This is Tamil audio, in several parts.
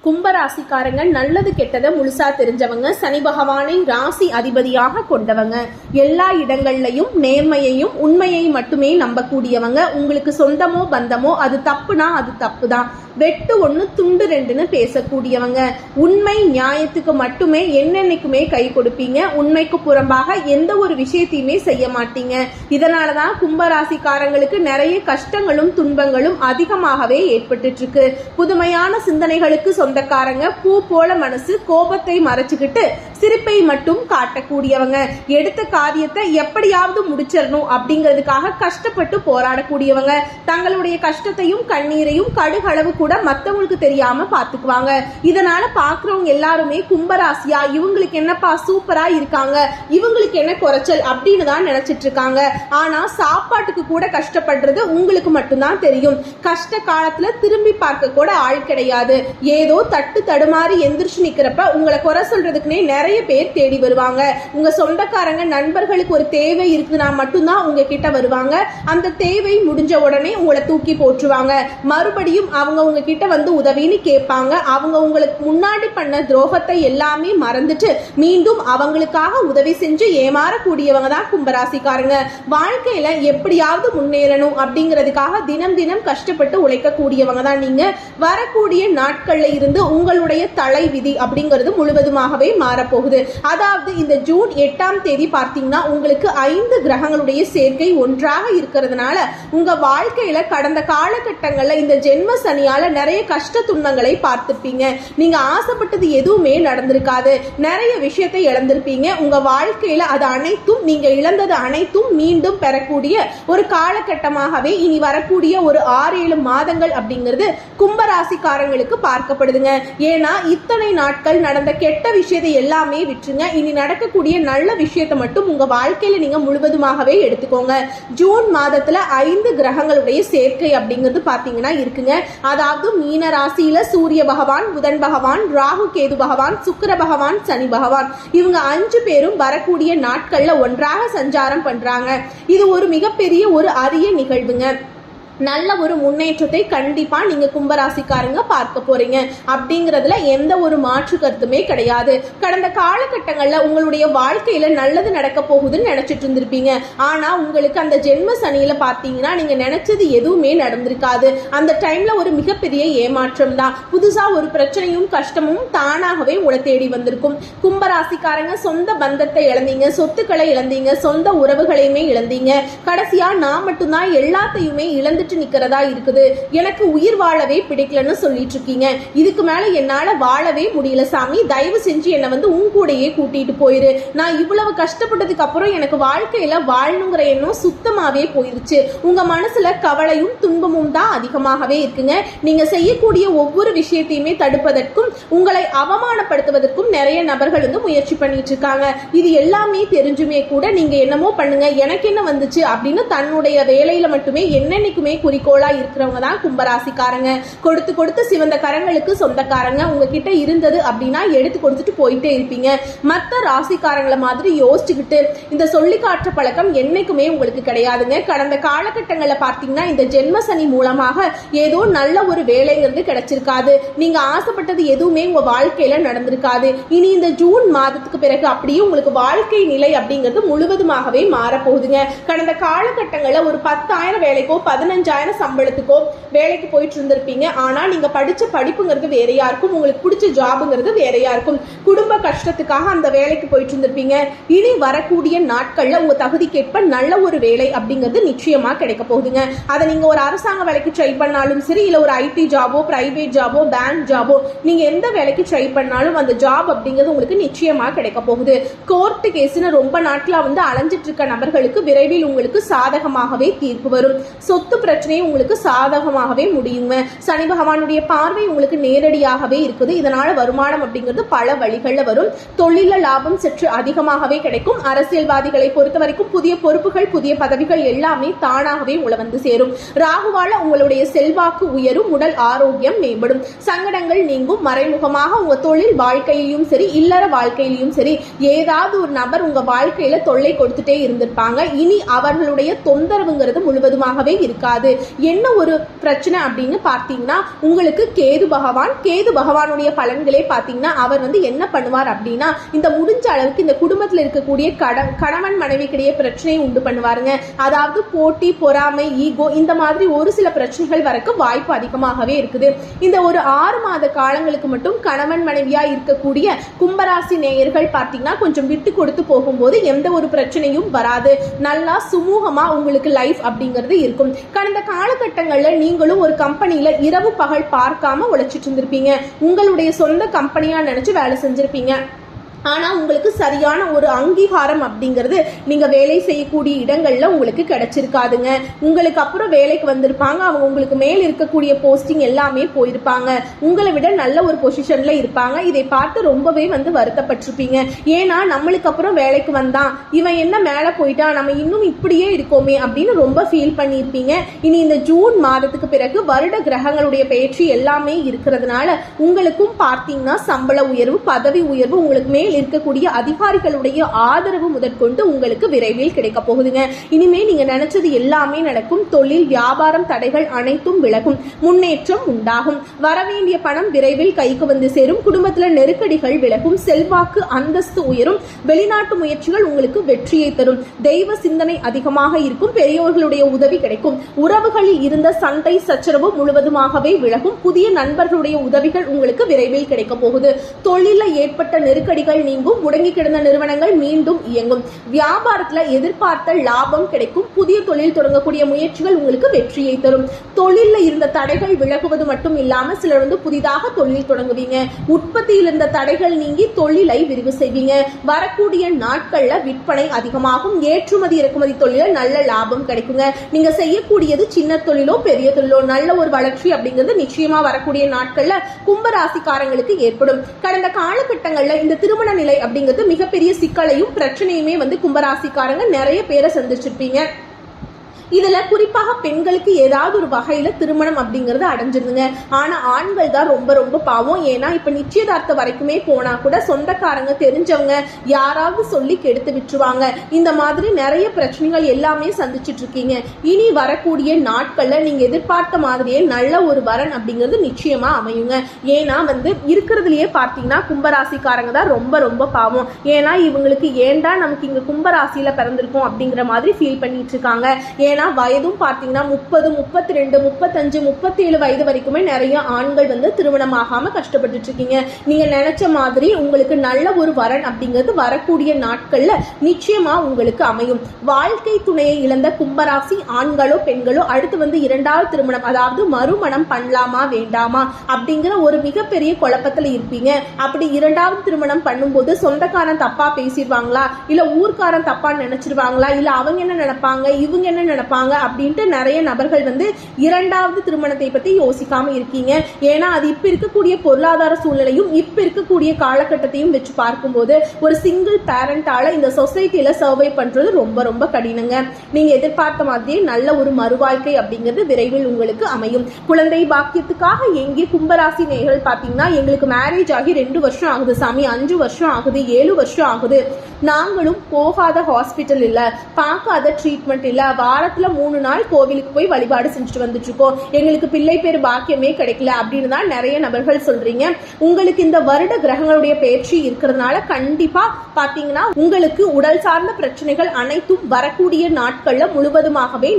கும்பராசிக்காரங்க நல்லது கெட்டதை முழுசா தெரிஞ்சவங்க, சனி பகவானை ராசி அதிபதியாக கொண்டவங்க, எல்லா இடங்கள்லையும் நேர்மையையும் உண்மையை மட்டுமே நம்பக்கூடியவங்க. உங்களுக்கு சொந்தமோ பந்தமோ அது தப்புனா அது தப்புதான், வெட்டு ஒன்று துண்டு ரெண்டுன்னு பேசக்கூடியவங்க. உண்மை நியாயத்துக்கு மட்டுமே என்னென்னைக்குமே கை கொடுப்பீங்க. உண்மைக்கு புறம்பாக எந்த ஒரு விஷயத்தையுமே செய்ய மாட்டீங்க. இதனாலதான் கும்பராசிக்காரங்களுக்கு நிறைய கஷ்டங்களும் துன்பங்களும் அதிகமாகவே ஏற்பட்டு இருக்கு. புதுமையான சிந்தனைகளுக்கு சொந்தக்காரங்க, பூ போல மனசு, கோபத்தை மறைச்சுக்கிட்டு சிரிப்பை மட்டும் காட்டக்கூடியவங்க. எடுத்த காரியத்தை எப்படியாவது முடிச்சிடணும் அப்படிங்கிறதுக்காக கஷ்டப்பட்டு போராடக்கூடியவங்க. தங்களுடைய கஷ்டத்தையும் கண்ணீரையும் கடுகளவு கூட மத்தவங்களுக்கு தெரியாம பாத்துக்குவாங்க. இதனால பாக்குறவங்க எல்லாருமே கும்பராசியா, இவங்களுக்கு என்னப்பா சூப்பரா இருக்காங்க, இவங்களுக்கு என்ன குறைச்சல் அப்படின்னு தான் நினைச்சிட்டு இருக்காங்க. ஆனா சாப்பாட்டுக்கு கூட கஷ்டப்படுறது உங்களுக்கு மட்டும்தான் தெரியும். கஷ்ட காலத்துல திரும்பி பார்க்க கூட ஆள் கிடையாது. ஏதோ தட்டு தடுமாறி எந்திரிச்சு நிக்கிறப்ப உங்களை குறை சொல்றதுக்குன்னே நிறைய பேர் தேடி வருவாங்க. உங்க சொந்தக்காரங்க நண்பர்களுக்கு ஒரு தேவை இருக்குதுன்னா மட்டும்தான் உங்ககிட்ட வருவாங்க. அந்த தேவை முடிஞ்ச உடனே உங்களை தூக்கி போட்டுருவாங்க. மறுபடியும் அவங்க உங்ககிட்ட வந்து உதவின்னு கேட்பாங்க. அவங்க உங்களுக்கு முன்னாடி பண்ண துரோகத்தை எல்லாமே மறந்துட்டு மீண்டும் அவங்களுக்காக உதவி செஞ்சு ஏமாறக்கூடியவங்க தான் கும்பராசிக்காரங்க. வாழ்க்கையில எப்படியாவது முன்னேறணும் அப்படிங்கிறதுக்காக தினம் தினம் கஷ்டப்பட்டு உழைக்கக்கூடியவங்க தான் நீங்க. வரக்கூடிய நாட்கள்ல இருந்து உங்களுடைய தலை விதி அப்படிங்கிறது முழுவதுமாகவே மாறப்போகுது. அதாவது இந்த ஜூன் 8ஆம் தேதி பார்த்தீங்கன்னா உங்களுக்கு 5 கிரகங்களுடைய சேர்க்கை ஒன்றாக இருக்கிறதுனால உங்க வாழ்க்கையில கடந்த காலகட்டங்கள்ல இந்த ஜென்ம சனியால நிறைய கஷ்ட துன்பங்களை பார்த்திருப்பீங்க. நீங்க ஆசைப்பட்டது எதுவுமே நடந்திருக்காது. நிறைய விஷயத்தை இழந்திருப்பீங்க. உங்க வாழ்க்கையில அது அனைத்தும், நீங்க இழந்தது அனைத்தும் மீண்டும் பெறக்கூடிய ஒரு காலகட்டமாகவே இனி வரக்கூடிய ஒரு 6-7 மாதங்கள் அப்படிங்கிறது கும்பராசிக்காரங்களுக்கு பார்க்கப்படுதுங்க. ஏன்னா இத்தனை நாட்கள் நடந்த கெட்ட விஷயத்தை எல்லாமே விட்டுருங்க. இனி நடக்கக்கூடிய நல்ல விஷயத்தை மட்டும் உங்க வாழ்க்கையில நீங்க முழுவதுமாகவே எடுத்துக்கோங்க. ஜூன் மாதத்துல 5 கிரகங்களுடைய சேர்க்கை அப்படிங்கிறது பாத்தீங்கன்னா இருக்குங்க. அதாவது மீன ராசியில சூரிய பகவான், புதன் பகவான், ராகு கேது பகவான், சுக்கிர பகவான், சனி பகவான், இவங்க 5 பேரும் வரக்கூடிய நாட்கள்ல ஒன்றாக சஞ்சாரம் பண்றாங்க. இது ஒரு மிகப்பெரிய ஒரு அரிய நிகழ்வுங்க. நல்ல ஒரு முன்னேற்றத்தை கண்டிப்பா நீங்க கும்பராசிக்காரங்க பார்க்க போறீங்க அப்படிங்கறதுல எந்த ஒரு மாற்று கருத்துமே கிடையாது. கடந்த காலகட்டங்கள்ல உங்களுடைய வாழ்க்கையில நல்லது நடக்க போகுதுன்னு நினைச்சிட்டு இருந்திருப்பீங்க. ஆனா உங்களுக்கு அந்த ஜென்ம சனியில பாத்தீங்கன்னா நீங்க நினைச்சது எதுவுமே நடந்திருக்காது. அந்த டைம்ல ஒரு மிகப்பெரிய ஏமாற்றம் தான். புதுசா ஒரு பிரச்சனையும் கஷ்டமும் தானாகவே உங்களை தேடி வந்திருக்கும். கும்பராசிக்காரங்க சொந்த பந்தத்தை இழந்தீங்க, சொத்துக்களை இழந்தீங்க, சொந்த உறவுகளையுமே இழந்தீங்க. கடைசியா நான் மட்டும்தான் எல்லாத்தையுமே இழந்து நிக்கிறதா இருக்குது, எனக்கு உயிர் வாழவே பிடிக்கலன்னு சொல்லிட்டு இருக்கீங்க. இதுக்கு மேல என்னால வாழவே முடியல சாமி, தயவு செஞ்சு என்னை வந்து உன் கூடையே கூட்டிட்டு போயிரு. நான் இவ்வளவு கஷ்டப்பட்டதுக்கு அப்புறம் எனக்கு வாழ்க்கையில வாழணுங்கிற எண்ணம் சுத்தமாவே போயிருச்சு. உங்க மனசுல கவலையும் துன்பமும் தான் அதிகமாகவே இருக்குங்க. நீங்க செய்யக்கூடிய ஒவ்வொரு விஷயத்தையுமே தடுப்பதற்கும் உங்களை அவமானப்படுத்துவதற்கும் நிறைய நபர்கள் வந்து முயற்சி பண்ணிட்டு இருக்காங்க. இது எல்லாமே தெரிஞ்சுமே கூட நீங்க என்னமோ பண்ணுங்க, எனக்கு என்ன வந்துச்சு அப்படின்னு தன்னுடைய வேலையில மட்டுமே என்னென்னைக்குமே குறிக்கோளா இருக்கிறவங்க தான் கும்பராசிக்காரங்க. கொடுத்து கொடுத்து சிவந்த கரங்களுக்கு சொந்தக்காரங்க. உங்ககிட்ட இருந்தது அப்படின்னா எடுத்து கொடுத்துட்டு போயிட்டே இருப்பீங்க. மற்ற ராசிக்காரங்களை மாதிரி யோசிச்சுக்கிட்டு இந்த சொல்லி காட்டுற பழக்கம் என்னைக்குமே உங்களுக்கு கிடையாதுங்க. கடந்த காலகட்டங்களில் பார்த்தீங்கன்னா இந்த ஜென்ம சனி மூலமாக ஏதோ நல்ல ஒரு வேலைங்கிறது கிடைச்சிருக்காது. நீங்க ஆசைப்பட்டது எதுவுமே உங்க வாழ்க்கையில நடந்திருக்காது. இனி இந்த ஜூன் மாதத்துக்கு பிறகு அப்படியே உங்களுக்கு வாழ்க்கை நிலை அப்படிங்கிறது முழுவதுமாகவே மாறப்போகுதுங்க. கடந்த காலகட்டங்களில் ஒரு 10,000 வேலைக்கோ 15,000 சம்பளத்துக்கோ வேலைக்கு போயிட்டு இருந்திருப்பீங்க. ஆனா நீங்க படிச்ச படிப்புங்கிறது வேறையா இருக்கும், உங்களுக்கு பிடிச்ச ஜாபுங்கிறது வேறையா இருக்கும். குடும்ப கஷ்டத்துக்காக அந்த வேலைக்கு போயிட்டு இருந்திருப்பீங்க. இனி வரக்கூடிய நாட்கள்ல உங்க தகுதிக்கேற்ப நல்ல ஒரு வேலை அப்படிங்கிறது நிச்சயமா கிடைக்க போகுதுங்க. அதை நீங்க ஒரு அரசாங்க வேலைக்கு ட்ரை பண்ணாலும் சரி, இல்ல ஒரு ஐடி ஜாபோ, பிரைவேட் ஜாபோ, பேங்க் ஜாபோ, நீங்க எந்த வேலைக்கு ட்ரை பண்ணாலும் அந்த ஜாப் அப்படிங்கிறது உங்களுக்கு நிச்சயமா கிடைக்க போகுது. கோர்ட்டு கேஸ்னு ரொம்ப நாட்களா வந்து அலைஞ்சிட்டு இருக்க நபர்களுக்கு விரைவில் உங்களுக்கு சாதகமாகவே தீர்ப்பு வரும். சொத்து பிரச்சனையை உங்களுக்கு சாதகமாகவே முடியுங்க. சனி பகவானுடைய பார்வை உங்களுக்கு நேரடியாகவே இருக்குது. இதனால வருமானம் அப்படிங்கிறது பல வழிகள்ல வரும். தொழில லாபம் சற்று அதிகமாகவே கிடைக்கும். அரசியல்வாதிகளை பொறுத்த வரைக்கும் புதிய பொறுப்புகள், புதிய பதவிகள் எல்லாமே தானாகவே உங்களை வந்து சேரும். ராகுவால உங்களுடைய செல்வாக்கு உயரும், உடல் ஆரோக்கியம் மேம்படும், சங்கடங்கள் நீங்கும். மறைமுகமாக உங்க தொழில் வாழ்க்கையிலும் சரி, இல்லற வாழ்க்கையிலும் சரி, ஏதாவது ஒரு நபர் உங்க வாழ்க்கையில தொல்லை கொடுத்துட்டே இருந்திருப்பாங்க. இனி அவர்களுடைய தொந்தரவுங்கிறது முழுவதுமாகவே இருக்காது. இருக்காது. என்ன ஒரு பிரச்சனை அப்படின்னு பார்த்தீங்கன்னா, உங்களுக்கு கேது பகவானுடைய பலன்களே பார்த்தீங்கன்னா அவர் வந்து என்ன பண்ணுவார் அப்படின்னா, இந்த முடிஞ்ச அளவுக்கு இந்த குடும்பத்தில் இருக்கக்கூடிய கணவன் மனைவிக்கிடையே பிரச்சனையை உண்டு பண்ணுவாருங்க. அதாவது போட்டி, பொறாமை, ஈகோ, இந்த மாதிரி ஒரு சில பிரச்சனைகள் வரக்கு வாய்ப்பு அதிகமாகவே இருக்குது. இந்த ஒரு 6 மாத காலங்களுக்கு மட்டும் கணவன் மனைவியா இருக்கக்கூடிய கும்பராசி நேயர்கள் பார்த்தீங்கன்னா கொஞ்சம் விட்டு கொடுத்து போகும்போது எந்த ஒரு பிரச்சனையும் வராது. நல்லா சுமூகமா உங்களுக்கு லைஃப் அப்படிங்கிறது இருக்கும். கடந்த காலகட்டங்களில் நீங்களும் ஒரு கம்பெனியில இரவு பகல் பார்க்காம உழைச்சிட்டு இருந்திருப்பீங்க. உங்களுடைய சொந்த கம்பெனியா நினைச்சு வேலை செஞ்சிருப்பீங்க. ஆனால் உங்களுக்கு சரியான ஒரு அங்கீகாரம் அப்படிங்கிறது நீங்கள் வேலை செய்யக்கூடிய இடங்களில் உங்களுக்கு கிடைச்சிருக்காதுங்க. உங்களுக்கு அப்புறம் வேலைக்கு வந்திருப்பாங்க, அவங்க உங்களுக்கு மேல் இருக்கக்கூடிய போஸ்டிங் எல்லாமே போயிருப்பாங்க, உங்களை விட நல்ல ஒரு பொசிஷனில் இருப்பாங்க. இதை பார்த்து ரொம்பவே வந்து வருத்தப்பட்டிருப்பீங்க. ஏன்னா நம்மளுக்கு அப்புறம் வேலைக்கு வந்தான், இவன் என்ன மேலே போயிட்டான், நம்ம இன்னும் இப்படியே இருக்கோமே அப்படின்னு ரொம்ப ஃபீல் பண்ணியிருப்பீங்க. இனி இந்த ஜூன் மாதத்துக்கு பிறகு வருட கிரகங்களுடைய பயிற்சி எல்லாமே இருக்கிறதுனால உங்களுக்கும் பார்த்தீங்கன்னா சம்பள உயர்வு, பதவி உயர்வு, உங்களுக்கு மேல் இருக்கக்கூடிய அதிகாரிகளுடைய ஆதரவு முதற்கொண்டு உங்களுக்கு விரைவில் கிடைக்க போகுதுங்க. இனிமே நீங்க நினைச்சது எல்லாமே நடக்கும். தொழில், வியாபாரம் தடைகள் அனைத்தும் விலகும், முன்னேற்றம் உண்டாகும். வரவேண்டிய பணம் விரைவில் கைக்கு வந்து சேரும். குடும்பத்துல நெருக்கடிகள் விலகும், செல்வாக்கு அந்தஸ்து உயரும். வெளிநாட்டு முயற்சிகள் உங்களுக்கு வெற்றியை தரும். தெய்வ சிந்தனை அதிகமாக இருக்கும். பெரியோர்களுடைய உதவி கிடைக்கும். உறவுகளில் இருந்த சண்டை சச்சரவு முழுவதுமாகவே விலகும். புதிய நண்பர்களுடைய உதவிகள் உங்களுக்கு விரைவில் கிடைக்க போகுது. தொழிலில் ஏற்பட்ட நெருக்கடிகள் நீங்கும். முடங்கி கிடந்த நிறுவனங்கள் மீண்டும் இயங்கும். வியாபாரத்தில் எதிர்பார்த்த லாபம் கிடைக்கும். புதிய தொழில் தொடங்கக்கூடிய முயற்சிகள் உங்களுக்கு வெற்றியை தரும். தொழிலில் இருந்த தடைகள் விலகுவது மட்டும் இல்லாம சிலர் வந்து புதிதாக தொழில் தொடங்குவீங்க. உற்பத்தியில் இருந்த தடைகள் நீங்கி தொழிலை விரிவு செய்வீங்க. வரக்கூடிய நாட்கள்ல விற்பனை அதிகமாகும். ஏற்றுமதி இறக்குமதி தொழில நல்ல லாபம் கிடைக்குங்க. நீங்க செய்யக்கூடியது சின்ன தொழிலோ பெரிய தொழிலோ நல்ல ஒரு வளர்ச்சி அப்படிங்கிறது நிச்சயமா வரக்கூடிய நாட்கள்ல கும்பராசிக்காரங்களுக்கு ஏற்படும். கடந்த காலகட்டங்கள்ல இந்த திருமண நிலை அப்படிங்கிறது மிகப்பெரிய சிக்கலையும் பிரச்சனையுமே வந்து கும்பராசிக்காரங்க நிறைய பேரை சந்திச்சிருப்பீங்க. இதுல குறிப்பாக பெண்களுக்கு ஏதாவது ஒரு வகையில திருமணம் அப்படிங்கறது அடைஞ்சிருந்துங்க. ஆனா ஆண்கள் தான் ரொம்ப ரொம்ப பாவம். ஏன்னா இப்ப நிச்சயதார்த்த வரைக்குமே போனா கூட சொந்தக்காரங்க, தெரிஞ்சவங்க யாராவது சொல்லி கெடுத்து விட்டுருவாங்க. இந்த மாதிரி நிறைய பிரச்சனைகள் எல்லாமே சந்திச்சுட்டு இருக்கீங்க. இனி வரக்கூடிய நாட்கள்ல நீங்க எதிர்பார்த்த மாதிரியே நல்ல ஒரு வரன் அப்படிங்கிறது நிச்சயமா அமையுங்க. ஏன்னா வந்து இருக்கிறதுலயே பார்த்தீங்கன்னா கும்பராசிக்காரங்க தான் ரொம்ப ரொம்ப பாவம். ஏன்னா இவங்களுக்கு ஏண்டா நமக்கு இங்க கும்பராசியில பிறந்திருக்கோம் அப்படிங்கிற மாதிரி ஃபீல் பண்ணிட்டு இருக்காங்க. ஏன்னா வயதும் பார்த்தீங்கன்னா 30, 32, 35, 37 வயது வரைக்குமே நிறைய ஆண்கள் வந்து திருமணம் ஆகாம கஷ்டப்பட்டு இருக்கீங்க. நீங்க நினைச்ச மாதிரி உங்களுக்கு நல்ல ஒரு வரன் அப்படிங்கிறது வரக்கூடிய நாட்கள்ல நிச்சயமா உங்களுக்கு அமையும். வாழ்க்கை துணையை இழந்த கும்பராசி ஆண்களோ பெண்களோ அடுத்து வந்து 2வது திருமணம், அதாவது மறுமணம் பண்ணலாமா வேண்டாமா அப்படிங்கிற ஒரு மிகப்பெரிய குழப்பத்துல இருப்பீங்க. அப்படி 2வது திருமணம் பண்ணும்போது சொந்தக்காரன் தப்பா பேசிடுவாங்களா, இல்ல ஊர்க்காரன் தப்பா நினைச்சிருவாங்களா, இல்ல அவங்க என்ன நினைப்பாங்க, இவங்க என்ன நினைப்பாங்க அப்படின்ட்டு நிறைய நபர்கள் வந்து 2வது திருமணத்தை பத்தி யோசிக்காம இருக்கீங்க. ஏன்னா அது இப்ப இருக்கக்கூடிய பொருளாதார சூழ்நிலையும் இப்ப இருக்கக்கூடிய காலகட்டத்தையும் வச்சு பார்க்கும்போது ஒரு சிங்கிள் பேரண்டால இந்த சொசைட்டில சர்வை பண்றது ரொம்ப ரொம்ப கடினங்க. நீங்க எதிர்பார்த்த மாதிரியே நல்ல ஒரு மறுவாழ்க்கை அப்படிங்கிறது விரைவில் உங்களுக்கு அமையும். குழந்தை பாக்கியத்துக்காக எங்கே கும்பராசி நேயர்கள் பாத்தீங்கன்னா எங்களுக்கு மேரேஜ் ஆகி 2 வருஷம் ஆகுது சாமி, 5 வருஷம் ஆகுது, 7 வருஷம் ஆகுது, நாங்களும் போகாத ஹாஸ்பிட்டல் இல்ல, பார்க்காத ட்ரீட்மெண்ட் இல்ல, வாரத்துல 3 நாள் கோவிலுக்கு போய் வழிபாடு செஞ்சுட்டு வந்துட்டு இருக்கோம், எங்களுக்கு பிள்ளை பேர் பாக்கியமே கிடைக்கல அப்படின்னு தான் நிறைய நபர்கள் சொல்றீங்க. உங்களுக்கு இந்த வருட கிரகங்களுடைய பயிற்சி இருக்கிறதுனால கண்டிப்பா பாத்தீங்கன்னா உங்களுக்கு உடல் சார்ந்த பிரச்சனைகள் அனைத்தும் வரக்கூடிய நாட்கள்ல முழுவதுமாகவே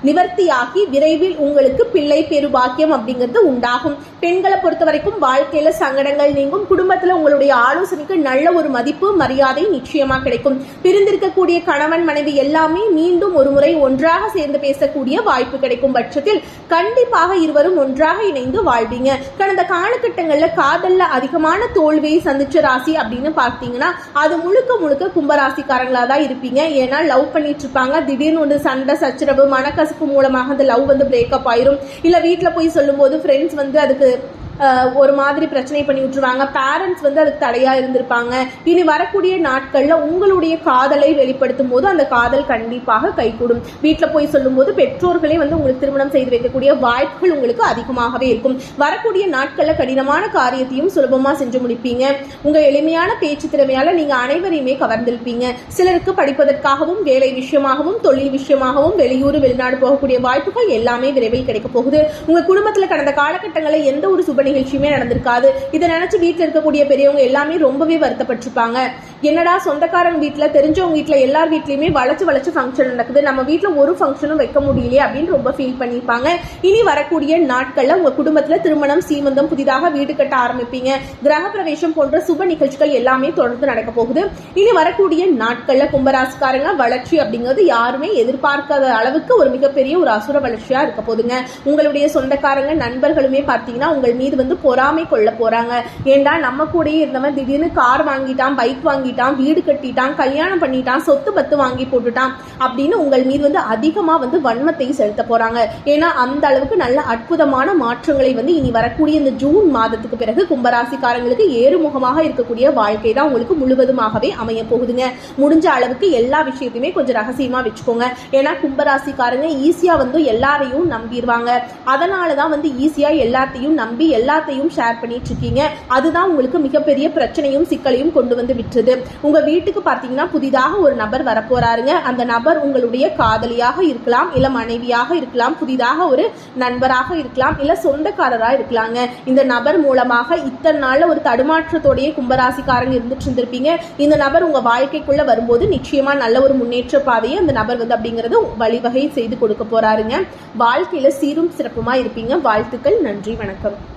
நிவர்த்தியாகி விரைவில் உங்களுக்கு பிள்ளை பெரு பாக்கியம் அப்படிங்கிறது உண்டாகும். பெண்களை பொறுத்த வரைக்கும் வாழ்க்கையில சங்கடங்கள் நீங்கும். குடும்பத்துல உங்களுடைய ஆலோசனைக்கு நல்ல ஒரு மதிப்பு மரியாதை நிச்சயமா கிடைக்கும். பிரிந்திருக்கக்கூடிய கணவன் மனைவி எல்லாமே மீண்டும் ஒரு முறை ஒன்றாக சேர்ந்து பேசக்கூடிய வாய்ப்பு கிடைக்கும் பட்சத்தில் கண்டிப்பாக இருவரும் ஒன்றாக இணைந்து வாழ்வீங்க. கடந்த காலகட்டங்கள்ல காதல்ல அதிகமான தோல்வியை சந்திச்ச ராசி அப்படின்னு பார்த்தீங்கன்னா அது முழுக்க முழுக்க கும்பராசிக்காரங்களா தான் இருப்பீங்க. ஏன்னா லவ் பண்ணிட்டு இருப்பாங்க, திடீர்னு ஒரு சண்டை சச்சரவு மனக்கசப்பு மூலமாக அந்த லவ் வந்து பிரேக்கப் ஆயிரும். இல்ல வீட்டுல போய் சொல்லும் போது ஃப்ரெண்ட்ஸ் வந்து அதுக்கு ஒரு மாதிரி பிரச்சனை பண்ணி விட்டுருவாங்க. பேரண்ட்ஸ் வந்து அதுக்கு தடையா இருந்திருப்பாங்க. இனி வரக்கூடிய நாட்கள்ல உங்களுடைய காதலை வெளிப்படுத்தும் போது அந்த காதல் கண்டிப்பாக கைகூடும். வீட்டுல போய் சொல்லும் போது பெற்றோர்களே வந்து உங்களுக்கு திருமணம் செய்து வைக்கக்கூடிய வாய்ப்புகள் உங்களுக்கு அதிகமாகவே இருக்கும். வரக்கூடிய நாட்கள்ல கடினமான காரியத்தையும் சுலபமா செஞ்சு முடிப்பீங்க. உங்க எளிமையான பேச்சு திறமையால நீங்க அனைவரையுமே கவர்ந்திருப்பீங்க. சிலருக்கு படிப்பதற்காகவும் வேலை விஷயமாகவும் தொழில் விஷயமாகவும் வெளியூர் வெளிநாடு போகக்கூடிய வாய்ப்புகள் எல்லாமே விரைவில் கிடைக்க போகுது. உங்க குடும்பத்துல கடந்த காலகட்டங்களில் எந்த ஒரு சுப நிகழ்ச்சியுமே நடந்திருக்காது. இதை நினைச்சு வீட்டுல இருக்கக்கூடிய பெரியவங்க எல்லாமே ரொம்பவே வருத்தப்பட்டிருப்பாங்க. என்னடா சொந்தக்காரங்க வீட்டுல தெரிஞ்சவங்க வீட்டுல எல்லார் வீட்லயுமே வளைச்சு ஃபங்க்ஷன் நடக்குது, நம்ம வீட்டுல ஒரு ஃபங்க்ஷனும் வைக்க முடியலையே அப்படின்னு ரொம்ப ஃபீல் பண்ணிருப்பாங்க. இனி வரக்கூடிய நாட்கள்ல உங்க குடும்பத்துல திருமணம், சீமந்தம், புதிதாக வீடு கட்ட ஆரம்பிப்பீங்க. கிரக பிரவேசம் போன்ற சுப நிகழ்ச்சிகள் எல்லாமே தொடர்ந்து நடக்க போகுது. இனி வரக்கூடிய நாட்கள்ல கும்பராசிக்காரங்க வளர்ச்சி அப்படிங்கிறது யாருமே எதிர்பார்க்காத அளவுக்கு ஒரு மிகப்பெரிய ஒரு அசுர வளர்ச்சியா இருக்க போதுங்க. உங்களுடைய சொந்தக்காரங்க நண்பர்களுமே பார்த்தீங்கன்னா உங்கள் மீது வந்து பொறாமை கொள்ள போறாங்க. ஏண்டா நம்ம கூடயே இருந்தவன் திடீர்னு கார் வாங்கிட்டான், பைக் வாங்கிட்டான், வீடு கட்டிட்டான், கல்யாணம் பண்ணிட்டான், சொத்து பத்து வாங்கி போட்டுட்டான் அப்படின்னு உங்கள் மீது வந்து அதிகமா வந்து வன்மத்தை செலுத்த போறாங்க. ஏன்னா அந்த அளவுக்கு நல்ல அற்புதமான மாற்றங்களை வந்து இனி வரக்கூடிய இந்த ஜூன் மாதத்துக்கு பிறகு கும்பராசிக்காரங்களுக்கு ஏறுமுகமாக இருக்கக்கூடிய வாழ்க்கை தான் உங்களுக்கு முழுவதுமாகவே அமைய போகுதுங்க. முடிஞ்ச அளவுக்கு எல்லா விஷயத்தையுமே கொஞ்சம் ரகசியமா வச்சுக்கோங்க. ஏன்னா கும்பராசிக்காரங்க ஈஸியா வந்து எல்லாரையும் நம்பிடுவாங்க. அதனாலதான் வந்து ஈஸியா எல்லாத்தையும் நம்பி எல்லாத்தையும் ஷேர் பண்ணிட்டு இருக்கீங்க. அதுதான் உங்களுக்கு மிகப்பெரிய பிரச்சனையும் சிக்கலையும் கொண்டு வந்து விட்டுருது. உங்க வீட்டுக்கு பார்த்தீங்கன்னா புதிதாக ஒரு நபர் வரப்போறாருங்க. அந்த நபர் உங்களுடைய காதலியாக இருக்கலாம், இல்ல மனைவியாக இருக்கலாம், புதிதாக ஒரு நண்பராக இருக்கலாம், இல்ல சொந்தக்காரராக இருக்கலாங்க. இந்த நபர் மூலமாக இத்தனை நாள்ல ஒரு தடுமாற்றத்தோடைய கும்பராசிக்காரங்க இருந்துட்டு இருந்திருப்பீங்க. இந்த நபர் உங்க வாழ்க்கைக்குள்ள வரும்போது நிச்சயமா நல்ல ஒரு முன்னேற்ற பாதையை அந்த நபர் வந்து அப்படிங்கறது வழிவகை செய்து கொடுக்க போறாருங்க. வாழ்க்கையில சீரும் சிறப்புமா இருப்பீங்க. வாழ்த்துக்கள். நன்றி, வணக்கம்.